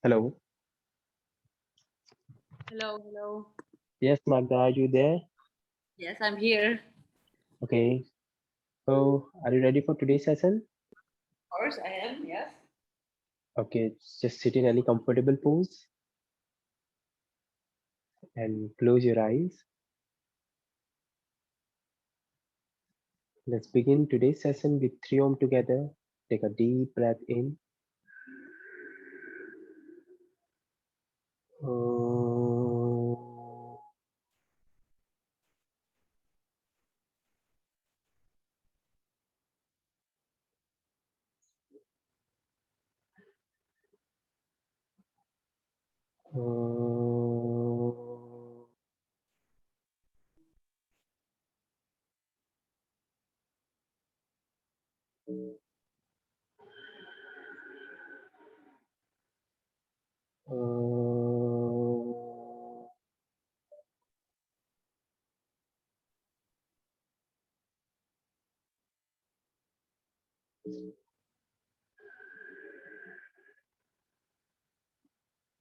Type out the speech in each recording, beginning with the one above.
Hello. Hello, hello. Yes, Magda, are you there? Yes, I'm here. Okay. So, are you ready for today's session? Of course, I am. Yes. Okay, just sit in any comfortable pose and close your eyes. Let's begin today's session with 3 Om together. Take a deep breath in. Om. Om. Om.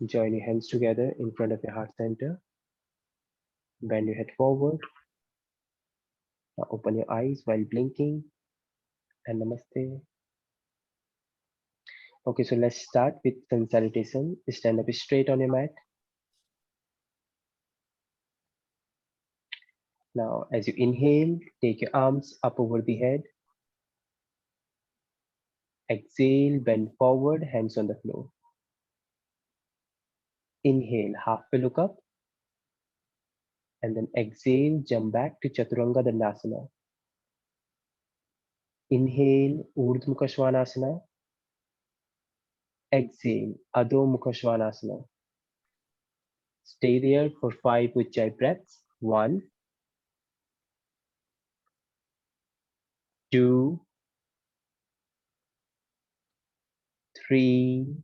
Join your hands together in front of your heart center. Bend your head forward. Now open your eyes while blinking and namaste. Okay, so let's start with sun salutation. Stand up straight on your mat. Now, as you inhale, take your arms up over the head. Exhale, bend forward, hands on the floor. Inhale, halfway look up. And then exhale, jump back to Chaturanga Dandasana. Inhale, Urdhva Mukha Svanasana. Exhale, Adho Mukha Svanasana. Stay there for 5 Ujjayi breaths. 1, 2, 3,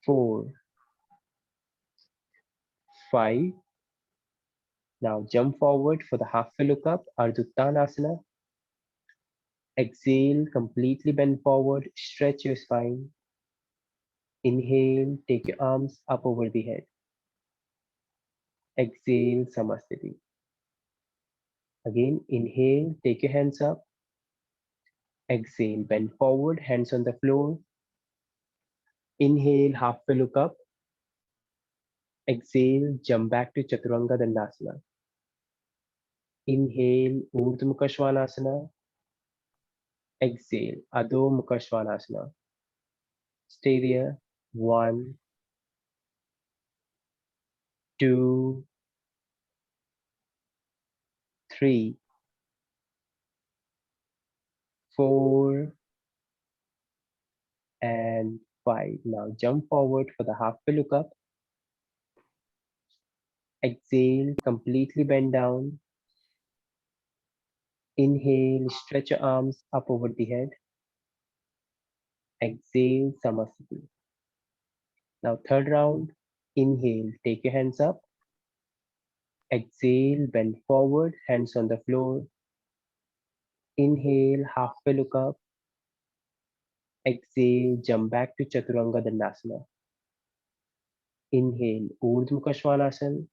4, 5. Now jump forward for the halfway look up, Ardha Uttanasana. Exhale, completely bend forward, stretch your spine. Inhale, take your arms up over the head. Exhale, Samasthiti. Again, inhale, take your hands up. Exhale, bend forward, hands on the floor. Inhale, halfway look up. Exhale, jump back to Chaturanga Dandasana. Inhale, Urdhva Mukha Svanasana. Exhale, Adho Mukha Svanasana. Stay there. 1, 2, 3, 4, and 5. Now jump forward for the halfway look up. Exhale, completely bend down. Inhale, stretch your arms up over the head. Exhale, Samasthiti. Now third round. Inhale, take your hands up. Exhale, bend forward, hands on the floor. Inhale, halfway look up. Exhale, jump back to Chaturanga Dandasana. Inhale, Urdhva Mukha Svanasana.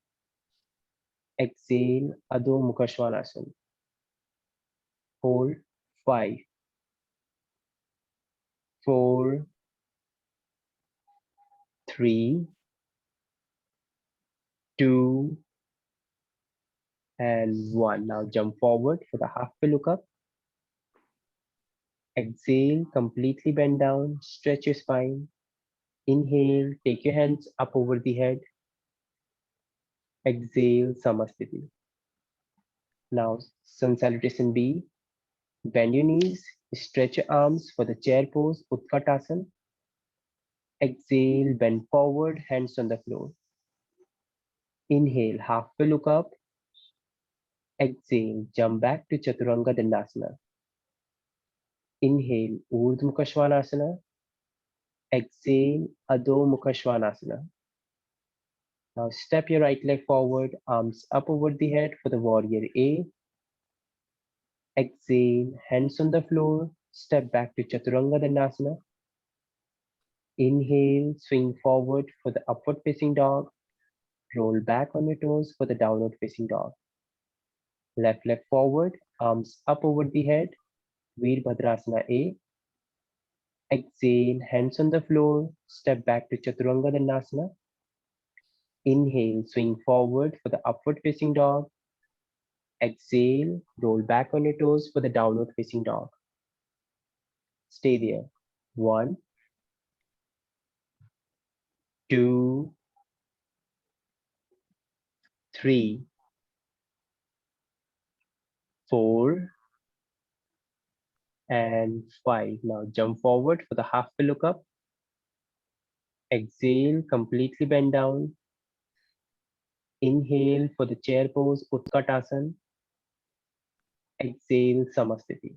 Exhale, Adho Mukha Svanasana. Hold. 5, 4, 3, 2, and 1. Now jump forward for the halfway look up. Exhale, completely bend down, stretch your spine. Inhale, take your hands up over the head. Exhale, Samasthiti. Now, Sun Salutation B. Bend your knees, stretch your arms for the chair pose, Utkatasana. Exhale, bend forward, hands on the floor. Inhale, halfway look up. Exhale, jump back to Chaturanga Dandasana. Inhale, Urdhva Mukha Svanasana. Exhale, Adho Mukha Svanasana. Now step your right leg forward, arms up over the head for the warrior A. Exhale, hands on the floor, step back to Chaturanga Dandasana. Inhale, swing forward for the upward facing dog. Roll back on your toes for the downward facing dog. Left leg forward, arms up over the head. Virabhadrasana A. Exhale, hands on the floor. Step back to Chaturanga Dandasana. Inhale, swing forward for the upward facing dog. Exhale, roll back on your toes for the downward facing dog. Stay there. 1, 2, 3, 4, and 5. Now jump forward for the half pillow cup. Exhale, completely bend down. Inhale for the chair pose, Utkatasana. Exhale, Samasthiti.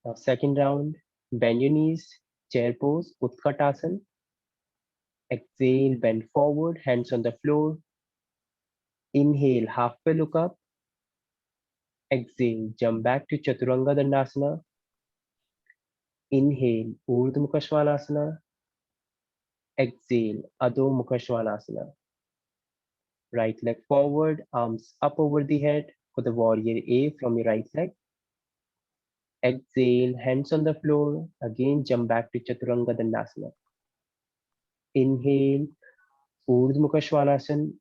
Now second round, bend your knees, chair pose, Utkatasana. Exhale, bend forward, hands on the floor. Inhale, half pillow cup. Exhale, jump back to Chaturanga Dandasana. Inhale, Urdhva Mukha Svanasana. Exhale, Adho Mukha Svanasana. Right leg forward, arms up over the head for the warrior A from your right leg. Exhale, hands on the floor. Again, jump back to Chaturanga Dandasana. Inhale, Urdhva Mukha Svanasana.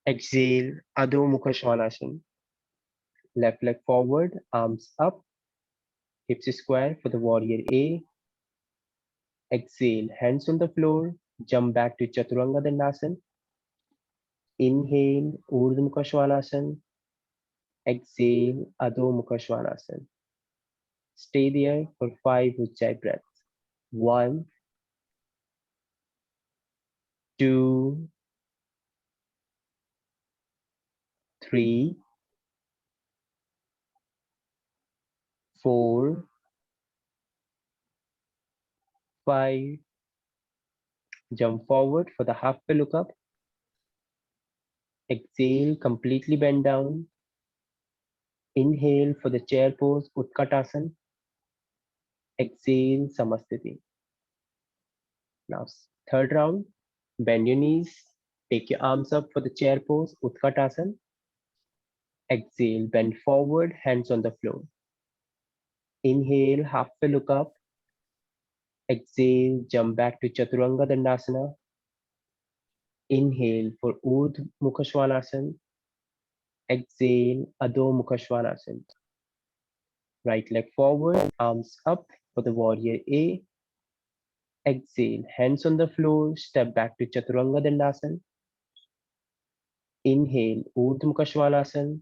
Exhale, Adho Mukha Svanasana. Left leg forward, arms up, hips square for the warrior A. Exhale, hands on the floor, jump back to Chaturanga Dandasana. Inhale, Urdhva Mukha Svanasana. Exhale, Adho Mukha Svanasana. Stay there for 5 Ujjayi breaths. 1, 2, 3, 4, 5. Jump forward for the half pillow cup. Exhale, completely bend down. Inhale for the chair pose, Utkatasana. Exhale, Samasthiti. Now, third round, bend your knees. Take your arms up for the chair pose, Utkatasana. Exhale, bend forward, hands on the floor. Inhale, half pillow cup. Exhale, jump back to Chaturanga Dandasana. Inhale for Urdhva Mukha Svanasana. Exhale, Adho Mukha Svanasana. Right leg forward, arms up for the warrior A. Exhale, hands on the floor, step back to Chaturanga Dandasana. Inhale, Urdhva Mukha Svanasana.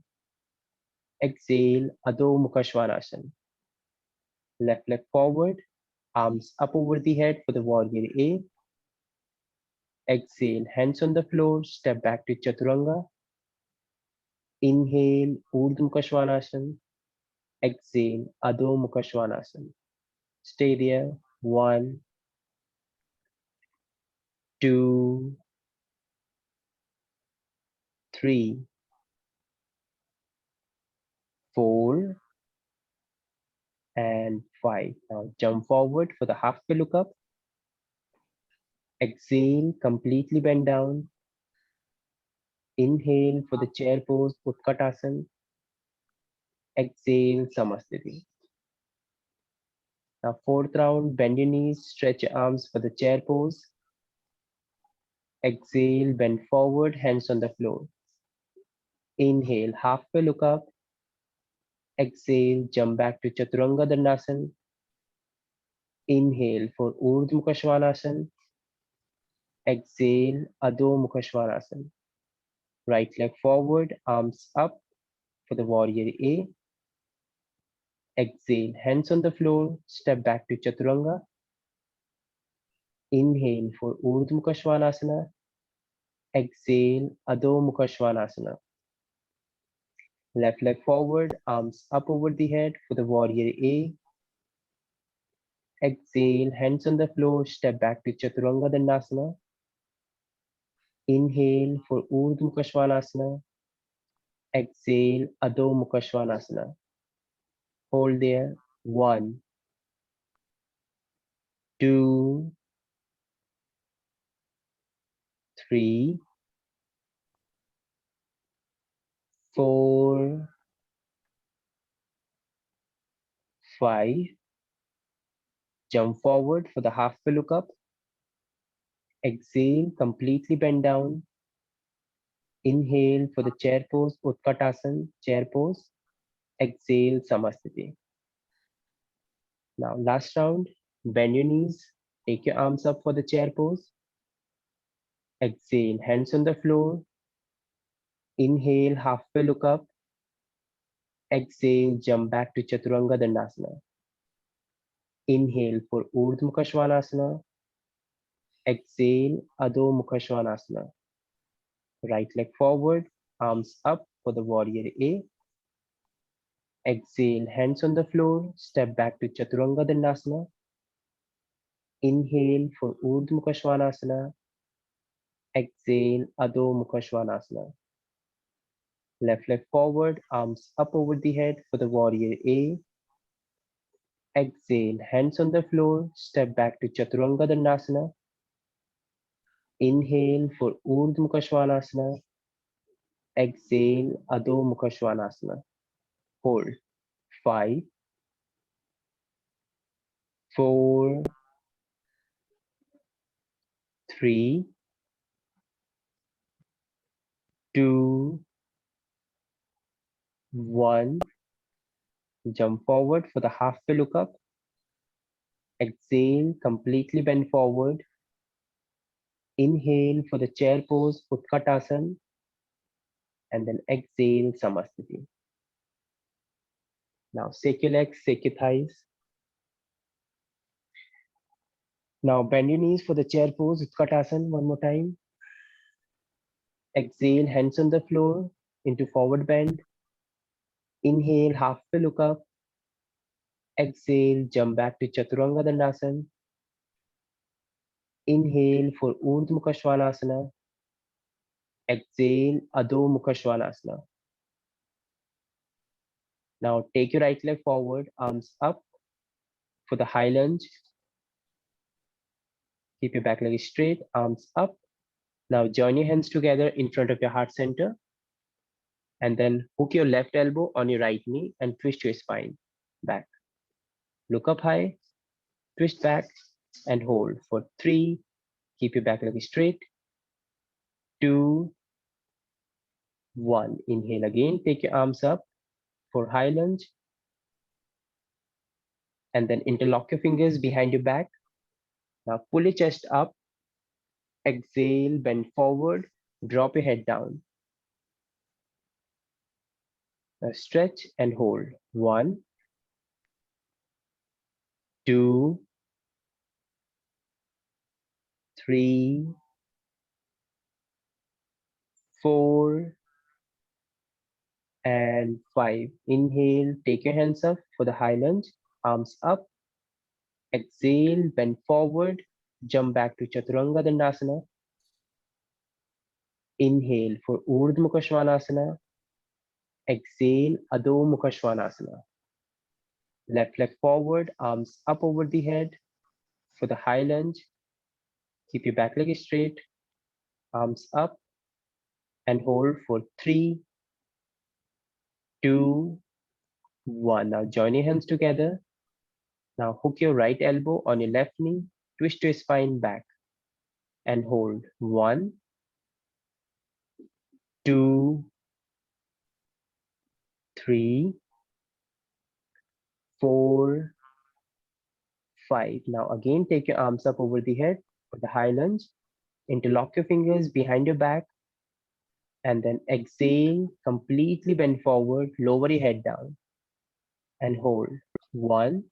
Exhale, Adho Mukha Svanasana. Left leg forward, arms up over the head for the warrior A. Exhale, hands on the floor, step back to Chaturanga. Inhale, Urdhva Mukha Svanasana. Exhale, Adho Mukha Svanasana. Stay there. 1, 2, 3, 4, and 5. Now jump forward for the half pillow cup. Exhale, completely bend down. Inhale for the chair pose, Utkatasana. Exhale, Samasthiti. Now fourth round, bend your knees, stretch your arms for the chair pose. Exhale, bend forward, hands on the floor. Inhale, half pillow cup. Exhale, jump back to Chaturanga Dandasana. Inhale for Urdhva Mukha Svanasana. Exhale, Adho Mukha Svanasana. Right leg forward, arms up for the warrior A. Exhale, hands on the floor, step back to Chaturanga. Inhale for Urdhva Mukha Svanasana. Exhale, Adho Mukha Svanasana. Left leg forward, arms up over the head for the warrior A. Exhale, hands on the floor, step back to Chaturanga Dandasana. Inhale for Urdhva Mukha Svanasana. Exhale, Adho Mukha Svanasana. Hold there. 1, 2, 3, 4, 5. Jump forward for the halfway look up. Exhale, completely bend down. Inhale for the chair pose, Utkatasana, chair pose. Exhale, Samasthiti. Now last round, bend your knees, take your arms up for the chair pose. Exhale, hands on the floor. Inhale, halfway look up. Exhale, jump back to Chaturanga Dandasana. Inhale for Urdhva Mukha Svanasana. Exhale, Adho Mukha Svanasana. Right leg forward, arms up for the warrior A. Exhale, hands on the floor, step back to Chaturanga Dandasana. Inhale for Urdhva Mukha Svanasana. Exhale, Adho Mukha Svanasana. Left leg forward, arms up over the head for the warrior A. Exhale, hands on the floor, step back to Chaturanga Dandasana. Inhale for Urdhva Mukha Svanasana. Exhale, Adho Mukha Svanasana. Hold. 5, 4, 3, 2, 1. Jump forward for the halfway look up. Exhale, completely bend forward. Inhale for the chair pose, Utkatasana. And then exhale, Samasthiti. Now shake your legs, shake your thighs. Now bend your knees for the chair pose, Utkatasana, one more time. Exhale, hands on the floor into forward bend. Inhale, halfway look up. Exhale, jump back to Chaturanga Dandasana. Inhale for Urdhva Mukha Svanasana. Exhale, Adho Mukha Svanasana. Now take your right leg forward, arms up for the high lunge. Keep your back leg straight, arms up. Now join your hands together in front of your heart center. And then hook your left elbow on your right knee and twist your spine back. Look up high, twist back and hold for 3. Keep your back leg straight. 2, 1. Inhale again, take your arms up for high lunge. And then interlock your fingers behind your back. Now pull your chest up. Exhale, bend forward, drop your head down. Now stretch and hold. 1, 2, 3, 4, and 5. Inhale, take your hands up for the high lunge, arms up. Exhale, bend forward, jump back to Chaturanga Dandasana. Inhale for Urdhva Mukha Svanasana. Exhale, Adho Mukha Svanasana. Left leg forward, arms up over the head for the high lunge. Keep your back leg straight, arms up, and hold for 3, 2, 1. Now join your hands together. Now hook your right elbow on your left knee, twist your spine back, and hold. 1, 2, 3, 4, 5. Now again take your arms up over the head for the high lunge. Interlock your fingers behind your back. And then exhale, completely bend forward, lower your head down. And hold. 1,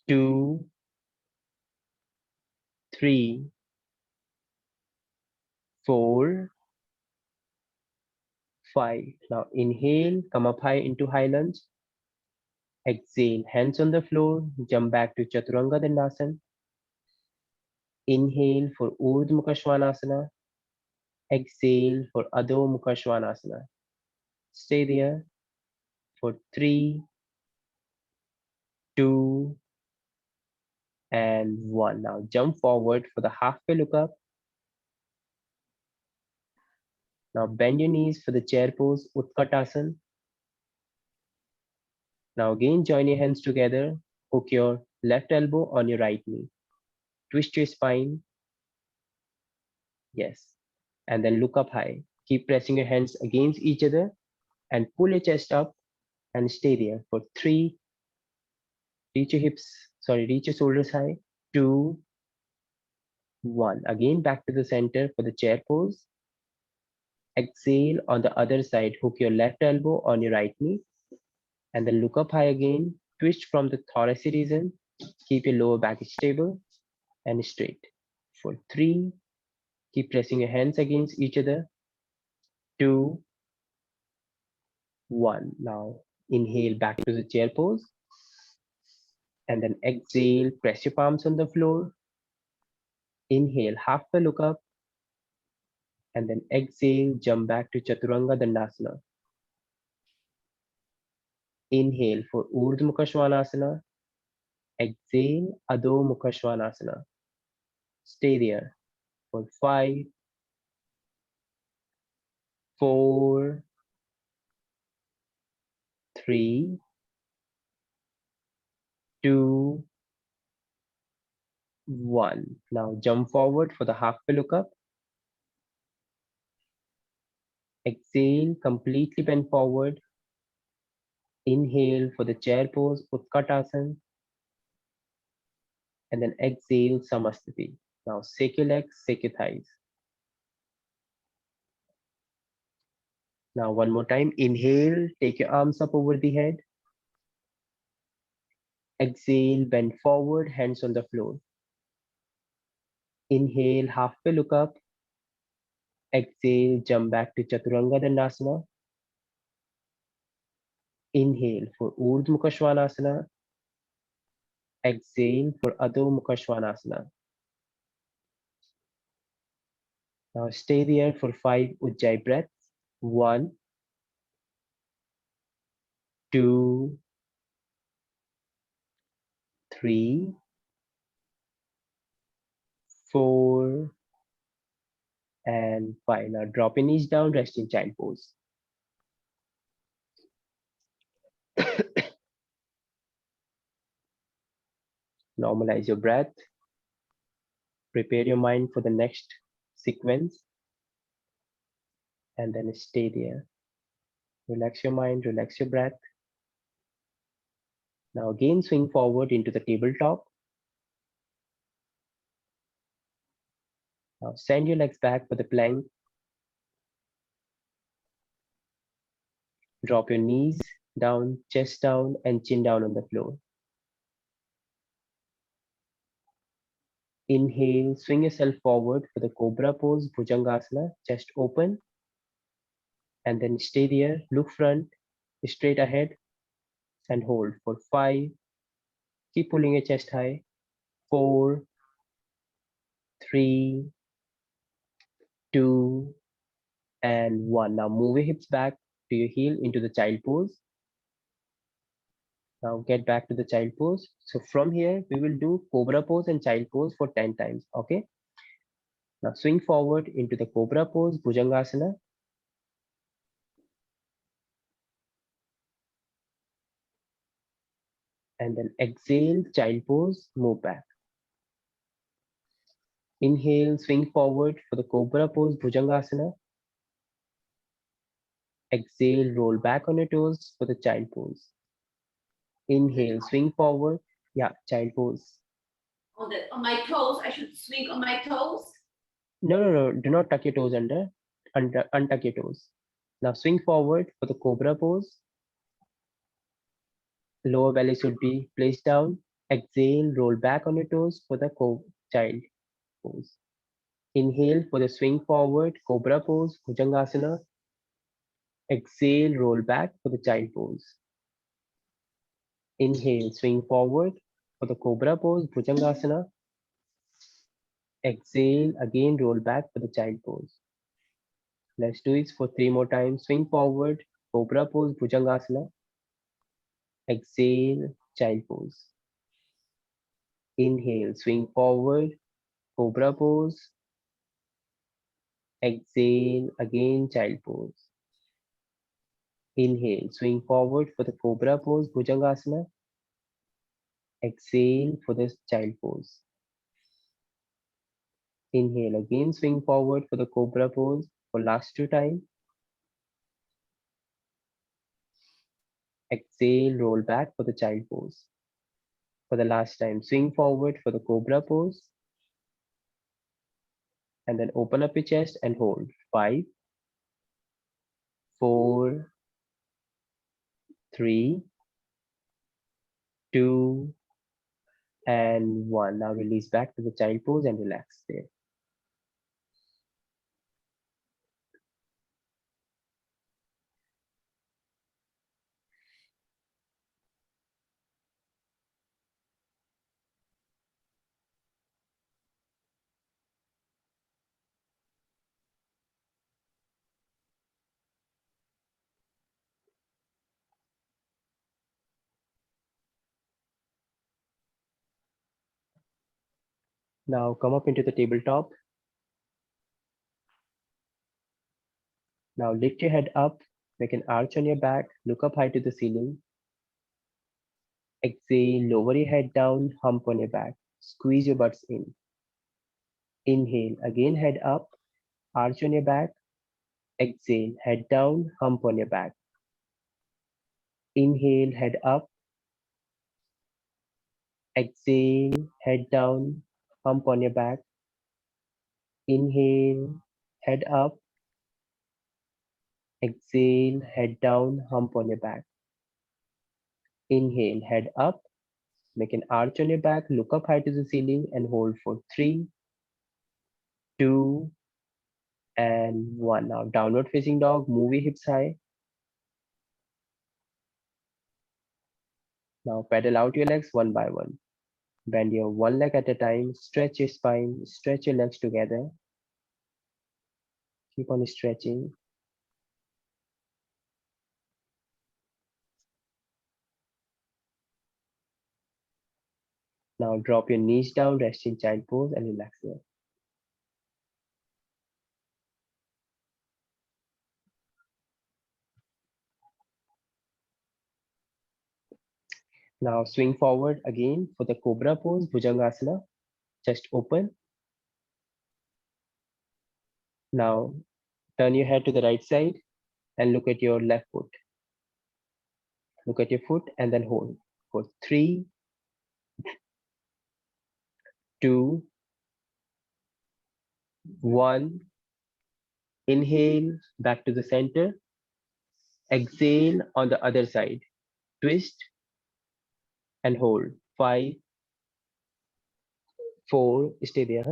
2, 3, 4, 5. Now inhale, come up high into high lunge. Exhale, hands on the floor, jump back to Chaturanga Dandasana. Inhale for Urdhva Mukha Svanasana. Exhale for Adho Mukha Svanasana. Stay there for 3, 2, 1. and 1. Now jump forward for the halfway look up. Now bend your knees for the chair pose, Utkatasana. Now again join your hands together, hook your left elbow on your right knee. Twist your spine, yes. And then look up high. Keep pressing your hands against each other and pull your chest up and stay there for 3. Reach your shoulders high, 2, 1. Again back to the center for the chair pose. Exhale on the other side, hook your left elbow on your right knee and then look up high again. Twist from the thoracic region. Keep your lower back stable and straight. For 3, keep pressing your hands against each other. 2, 1. Now inhale back to the chair pose and then exhale, press your palms on the floor. Inhale, halfway look up and then exhale, jump back to Chaturanga Dandasana. Inhale for Urdhva Mukha Svanasana. Exhale, Adho Mukha Svanasana. Stay there for 5, 4, 3, 2, 1. Now jump forward for the halfway look up. Exhale, completely bend forward. Inhale for the chair pose, Utkatasana. And then exhale, Samastiti. Now shake your legs, shake your thighs. Now one more time. Inhale, take your arms up over the head. Exhale, bend forward, hands on the floor. Inhale, halfway look up. Exhale, jump back to Chaturanga Dandasana. Inhale for Urdhva Mukha Svanasana. Exhale for Adho Mukha Svanasana. Now stay there for 5 Ujjayi breaths. 1, 2, 3, 4, and 5. Now drop your knees down, rest in child pose. Normalize your breath. Prepare your mind for the next sequence. And then stay there. Relax your mind, relax your breath. Now again swing forward into the tabletop. Now send your legs back for the plank. Drop your knees down, chest down, and chin down on the floor. Inhale, swing yourself forward for the Cobra Pose, Bhujangasana, chest open. And then stay there, look front, straight ahead, and hold for 5. Keep pulling your chest high. 4, 3, 2, and 1. Now move your hips back to your heel into the child pose. Now get back to the child pose. So from here, we will do Cobra Pose and child pose for 10 times, okay? Now swing forward into the Cobra Pose, Bhujangasana. And then exhale, child pose, move back. Inhale, swing forward for the Cobra Pose, Bhujangasana. Exhale, roll back on your toes for the child pose. Inhale, swing forward. Yeah, child pose. On my toes, I should swing on my toes. No. Do not tuck your toes under. Untuck your toes. Now swing forward for the Cobra Pose. Lower belly should be placed down. Exhale, roll back on your toes for the child pose. Inhale for the swing forward, Cobra Pose, Bhujangasana. Exhale, roll back for the child pose. Inhale, swing forward for the Cobra Pose, Bhujangasana. Exhale, again roll back for the child pose. Let's do it for 3 more times. Swing forward, Cobra Pose, Bhujangasana. Exhale, child pose. Inhale, swing forward, Cobra Pose. Exhale, again Child Pose. Inhale, swing forward for the Cobra Pose, Bhujangasana. Exhale for the Child Pose. Inhale, again swing forward for the Cobra Pose for last 2 times. Exhale, roll back for the Child Pose. For the last time, swing forward for the Cobra Pose. And then open up your chest and hold. 5, 4, 3, 2, and 1. Now release back to the Child Pose and relax there. Now come up into the tabletop. Now lift your head up, make an arch on your back, look up high to the ceiling. Exhale, lower your head down, hump on your back, squeeze your butts in. Inhale, again head up, arch on your back. Exhale, head down, hump on your back. Inhale, head up. Exhale, head down, hump on your back. Inhale, head up. Exhale, head down, hump on your back. Inhale, head up. Make an arch on your back, look up high to the ceiling and hold for 3, 2, and 1. Now downward facing dog, move your hips high. Now pedal out your legs one by one. Bend your one leg at a time, stretch your spine, stretch your legs together. Keep on stretching. Now drop your knees down, rest in Child Pose and relax there. Now swing forward again for the Cobra Pose, Bhujangasana. Chest open. Now turn your head to the right side and look at your left foot. Look at your foot and then hold for 3, 2, 1. Inhale, back to the center. Exhale on the other side. Twist and hold. 5, 4, stay there.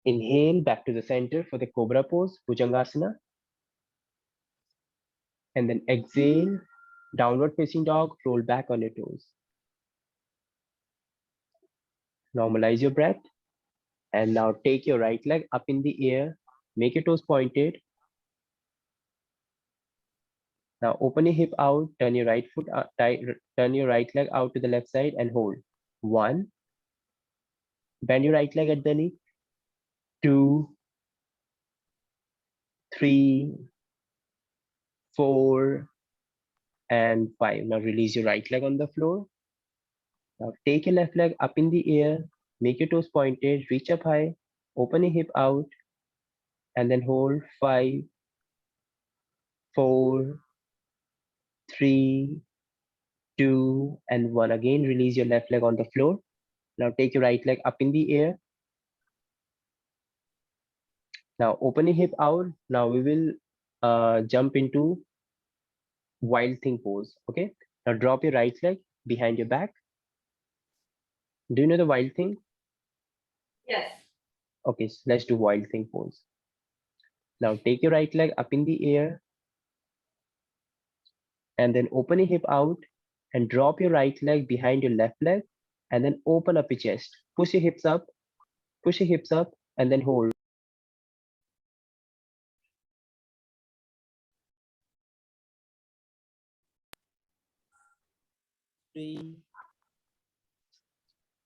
Inhale, back to the center for the Cobra Pose, Bhujangasana. And then exhale, downward facing dog, roll back on your toes. Normalize your breath. And now take your right leg up in the air, make your toes pointed. Now open your hip out, turn your right foot out, turn your right leg out to the left side and hold. 1. Bend your right leg at the knee. 2, 3, 4, and 5. Now release your right leg on the floor. Now take your left leg up in the air, make your toes pointed, reach up high, open your hip out, and then hold. 5, 4, 3, 2, and 1. Again, release your left leg on the floor. Now take your right leg up in the air. Now open your hip out. Now we will jump into Wild Thing pose. Okay. Now drop your right leg behind your back. Do you know the Wild Thing? Yes. Okay, so let's do Wild Thing pose. Now take your right leg up in the air. and then open your hip out and drop your right leg behind your left leg and then open up your chest. Push your hips up, push your hips up and then hold. 3,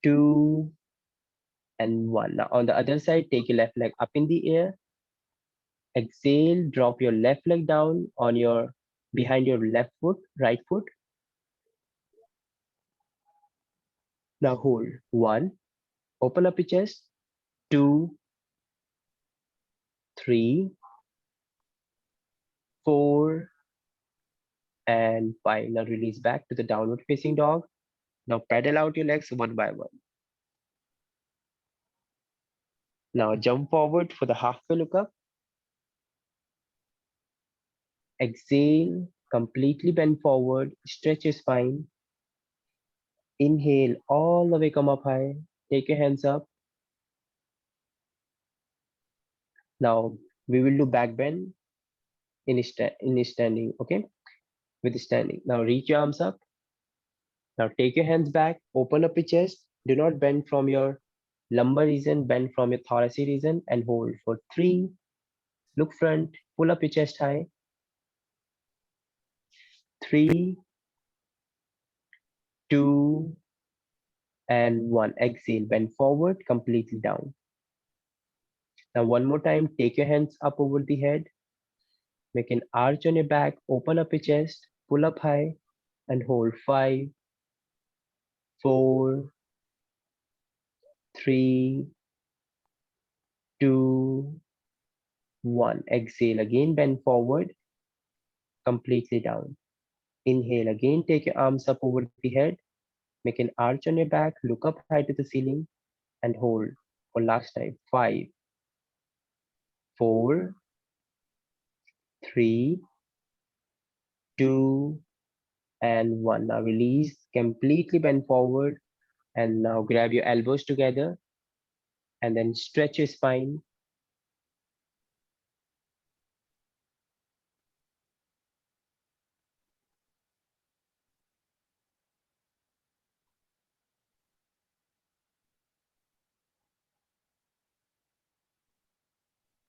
2, and 1. Now on the other side, take your left leg up in the air. Exhale, drop your left leg down on your behind your left foot, right foot. Now hold. 1, open up your chest. 2, 3, 4, and 5. Now release back to the downward facing dog. Now pedal out your legs one by one. Now jump forward for the halfway look up. Exhale, completely bend forward, stretch your spine. Inhale, all the way come up high. Take your hands up. Now we will do back bend in standing, okay? With standing. Now reach your arms up. Now take your hands back, open up your chest. Do not bend from your lumbar region, bend from your thoracic region and hold for 3. Look front, pull up your chest high. 3, 2, and 1. Exhale, bend forward, completely down. Now one more time, take your hands up over the head. Make an arch on your back, open up your chest, pull up high and hold 5, 4, 3, 2, 1. Exhale again, bend forward, completely down. Inhale again, take your arms up over the head, make an arch on your back, look up high to the ceiling and hold for last time. 5, 4, 3, 2, and 1. Now release, completely bend forward and now grab your elbows together and then stretch your spine.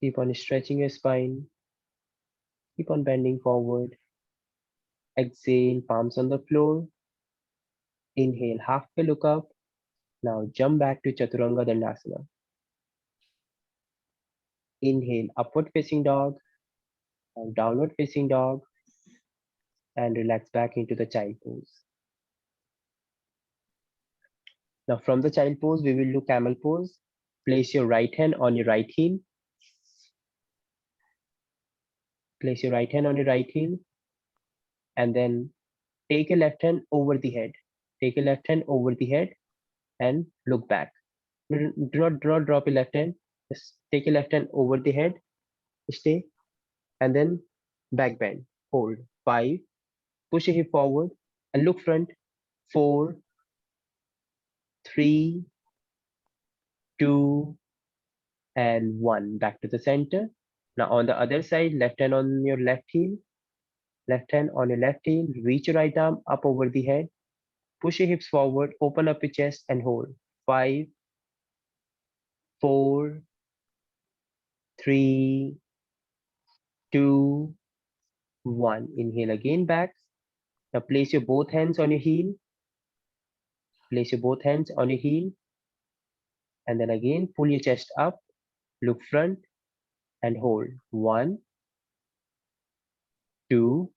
Keep on stretching your spine. Keep on bending forward. Exhale, palms on the floor. Inhale, halfway look up. Now jump back to Chaturanga Dandasana. Inhale, upward facing dog. Now downward facing dog. And relax back into the child pose. Now from the child pose, we will do camel pose. Place your right hand on your right heel. Place your right hand on your right heel. And then take your left hand over the head. Take your left hand over the head and look back. Do not drop your left hand. Just take your left hand over the head. Stay. And then back bend. Hold. 5. Push your hip forward and look front. 4, 3, 2, and 1. Back to the center. Now on the other side, left hand on your left heel. Left hand on your left heel. Reach your right arm up over the head. Push your hips forward. Open up your chest and hold. 5, 4, 3, 2, 1. Inhale again back. Now place your both hands on your heel. Place your both hands on your heel. And then again, pull your chest up. Look front and hold. 1, 2,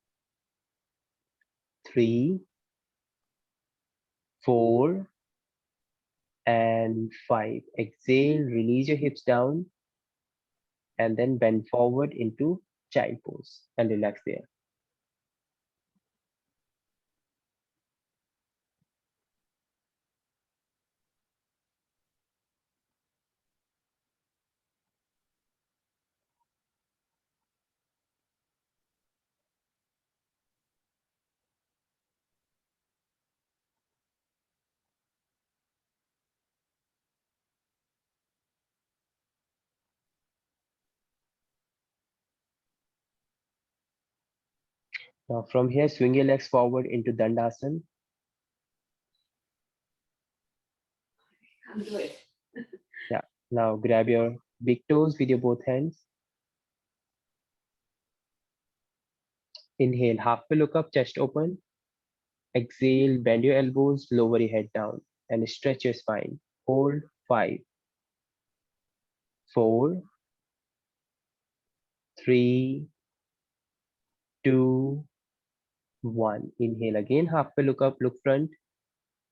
3, 4, and 5. Exhale, release your hips down and then bend forward into child pose and relax there. Now from here, swing your legs forward into Dandasana. Can't do it. Now grab your big toes with your both hands. Inhale, halfway look up, chest open. Exhale, bend your elbows, lower your head down and stretch your spine. Hold 5, 4, 3, 2, 1. Inhale again, halfway look up, look front.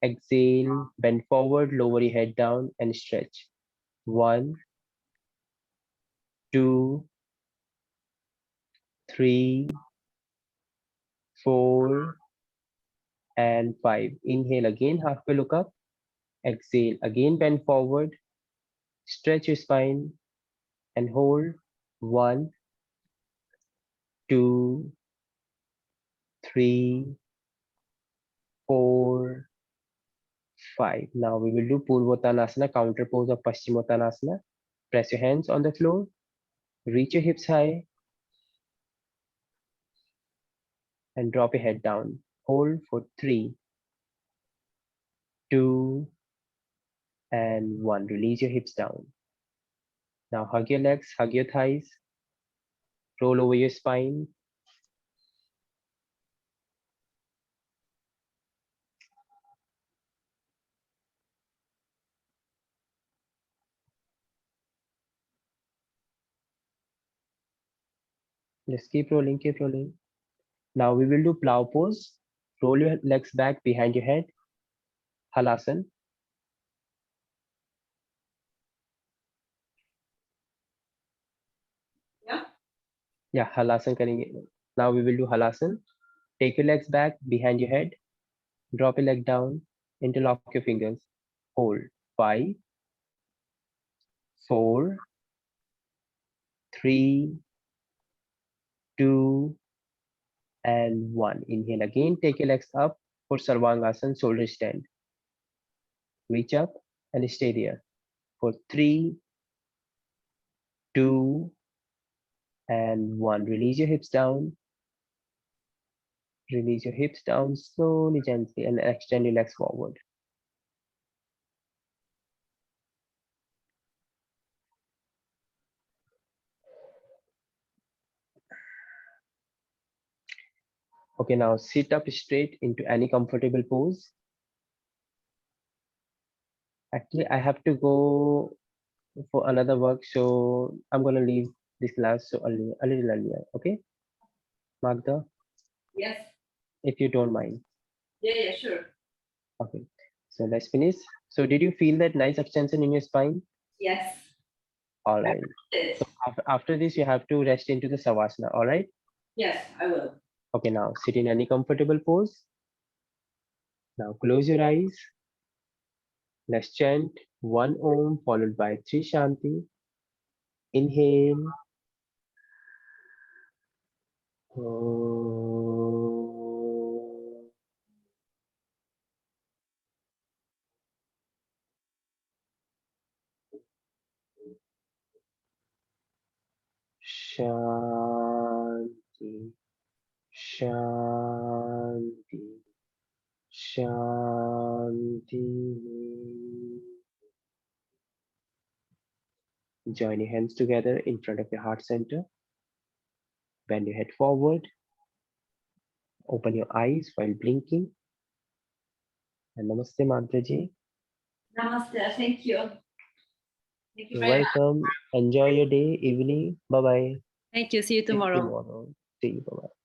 Exhale, bend forward, lower your head down and stretch. 1, 2, 3, 4, and 5. Inhale again, halfway look up. Exhale, again bend forward. Stretch your spine and hold. 1, 2, 3, 4, 5. Now we will do Purvottanasana, counter pose of Paschimottanasana. Press your hands on the floor. Reach your hips high. And drop your head down. Hold for 3, 2, and 1. Release your hips down. Now hug your legs, hug your thighs. Roll over your spine. Just keep rolling, keep rolling. Now we will do plow pose. Roll your legs back behind your head. Halasana. Yeah, halasana करेंगे. Now we will do halasana. Take your legs back behind your head. Drop your leg down. Interlock your fingers. Hold. 5, 4, 3, 2, and 1. Inhale again. Take your legs up for Sarvangasana, shoulder stand. Reach up and stay there for 3, 2, and 1. Release your hips down. Release your hips down slowly, gently, and extend your legs forward. Okay, now sit up straight into any comfortable pose. Actually, I have to go for another work, so I'm gonna leave this class so early, a little earlier. Okay, Magda, Yes. if you don't mind. Yeah, sure. Okay, so let's finish. So did you feel that nice extension in your spine? Yes. All right. So after this, you have to rest into the Savasana. All right. Yes, I will. Okay, now sit in any comfortable pose. Now close your eyes. Let's chant 1 Om followed by 3 Shanti. Inhale. Om. Shanti. Shanti. Shanti. Join your hands together in front of your heart center. Bend your head forward. Open your eyes while blinking. And Namaste Mantra ji. Namaste. Thank you. Thank you You're very much. welcome. Enjoy your day, evening. Bye bye. Thank you. See you See you tomorrow. tomorrow. See you. Bye bye.